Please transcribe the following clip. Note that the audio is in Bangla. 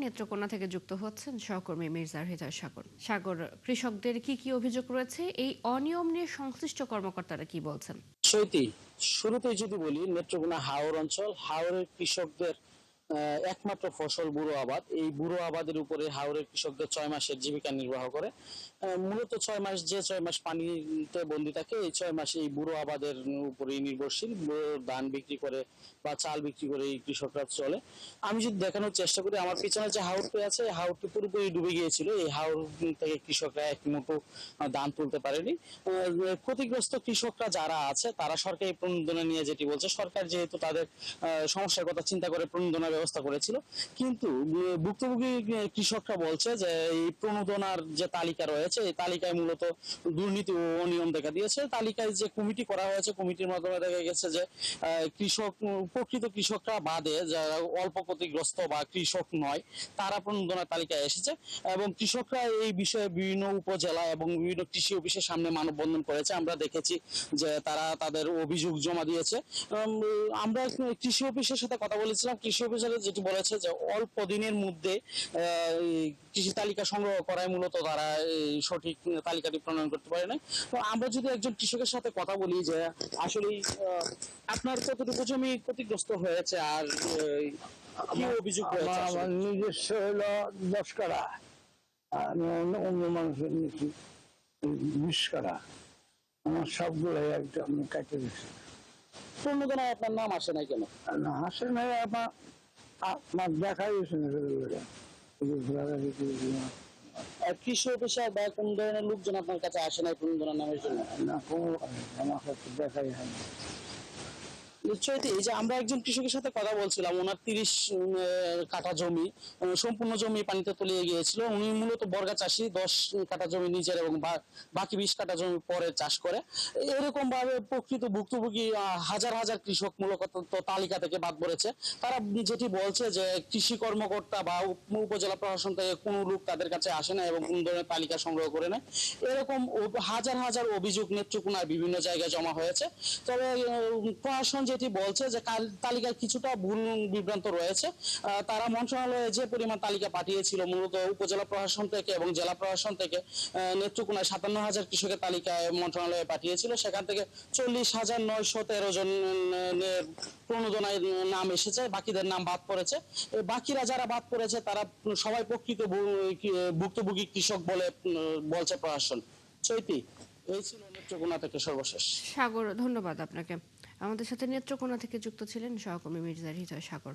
নেত্রকোনা থেকে যুক্ত হচ্ছেন সহকর্মী মির্জা হৃদয় সাগর। সাগর, কৃষকদের কি কি অভিযোগ রয়েছে, এই অনিয়ম নিয়ে সংশ্লিষ্ট কর্মকর্তারা কি বলছেন? সত্যি, শুরুতেই যদি বলি, নেত্রকোনা হাওর অঞ্চল, হাওরের কৃষকদের একমাত্র ফসল বুড়ো আবাদ। এই বুড়ো আবাদের উপরে হাওরের কৃষকদের 6 মাসের জীবিকা নির্বাহ করে। মূলত 6 মাস, যে 6 মাস পানিতে বন্দি থাকে, এই 6 মাস এই বুড়ো আবাদের উপরেই নির্ভরশীল। ধান বিক্রি করে বা চাল বিক্রি করে এই কৃষকরা চলে। আমি যদি দেখানোর চেষ্টা করি, আমার পিছনে যে হাওরটি আছে, এই হাওরটি পুরোপুরি ডুবে গিয়েছিল। এই হাওর থেকে কৃষকরা এক মুঠো ধান তুলতে পারেনি। ক্ষতিগ্রস্ত কৃষকরা যারা আছে তারা সরকারি প্রণোদনা নিয়ে যেটি বলছে, সরকার যেহেতু তাদের সমস্যার কথা চিন্তা করে প্রণোদনা ব্যবস্থা করেছিল, কিন্তু ভুক্তভোগী কৃষকরা বলছে যে এই প্রণোদনার যে তালিকা রয়েছে, এই তালিকায় মূলত দুর্নীতি ও অনিয়ম দেখা দিয়েছে। তালিকায় যে কমিটি করা হয়েছে, কমিটির মাধ্যমে দেখা গেছে যে প্রকৃত কৃষকরা বাদে যারা অল্প ক্ষতিগ্রস্ত বা কৃষক নয়, তারা প্রণোদনার তালিকায় এসেছে। এবং কৃষকরা এই বিষয়ে বিভিন্ন উপজেলা এবং বিভিন্ন কৃষি অফিসের সামনে মানববন্ধন করেছে। আমরা দেখেছি যে তারা তাদের অভিযোগ জমা দিয়েছে। আমরা কৃষি অফিসের সাথে কথা বলেছিলাম, কৃষি অফিসার যেটি বলেছে যে অল্প দিনের মধ্যে কৃষি তালিকা সংগ্রহ করায় মূলত তারা এই সঠিক তালিকাটি প্রণয়ন করতে পারে না। তো আমরা যদি একজন কৃষকের সাথে কথা বলি যে আসলে আপনার কতটুকু জমি ক্ষতিগ্রস্ত হয়েছে আর কি অভিযোগ রয়েছে? আমার নিজস্ব হলো 10 কাঠা, আমি অন্য মানুষের নিচ্ছি 20 কাঠা। আমার সবগুলো একদম কেটে দিচ্ছে। প্রণোদনায় আপনার নাম আসে না কেন? না, আসে না, আমার দেখাই গেছে না। কৃষি অফিসার বা কোন ধরনের লোকজন আপনার কাছে আসে না প্রণোদনার নামের জন্য? না, কোনো আমার কাছে দেখাই হয় না। নিশ্চয়ই। এই যে আমরা একজন কৃষকের সাথে কথা বলছিলাম, ওনার 30 কাঠা জমি, সম্পূর্ণ জমি পানিতে তলিয়ে গিয়েছিল। উনি মূলত বর্গা চাষী, 10 কাঠা জমি নিজের এবং বাকি 20 কাঠা জমি পরে চাষ করে। এরকম ভাবে প্রকৃত ভুক্তভোগী হাজার হাজার কৃষক মূলত তালিকা থেকে বাদ পড়েছে। তারা যেটি বলছে যে কৃষি কর্মকর্তা বা উপজেলা প্রশাসন থেকে কোনো লোক তাদের কাছে আসে না এবং কোন ধরনের তালিকা সংগ্রহ করে নেয়। এরকম হাজার হাজার অভিযোগ নেত্রকোনার বিভিন্ন জায়গায় জমা হয়েছে। তবে প্রশাসন যেটি বলছে যে তালিকায় কিছুটা ভুল বিভ্রান্ত রয়েছে। তারা মন্ত্রণালয়ে যে পরিমাণ তালিকা পাঠিয়েছিল, মূলত উপজেলা প্রশাসন থেকে এবং জেলা প্রশাসন থেকে নেত্রকোনায় 57,000 কৃষকের তালিকায় মন্ত্রণালয়ে পাঠিয়েছিল। সেখান থেকে 40,913 জন প্রণোদনায় নাম এসেছে, বাকিদের নাম বাদ পড়েছে। বাকিরা যারা বাদ পড়েছে তারা সবাই প্রকৃত ভুক্তভোগী কৃষক বলে বলছে প্রশাসন। চৈতি, এই ছিল নেত্রকোনা থেকে সর্বশেষ। সাগর, ধন্যবাদ আপনাকে। আমাদের সাথে নেত্রকোনা থেকে যুক্ত ছিলেন সহকর্মী মির্জা হৃদয় সাগর।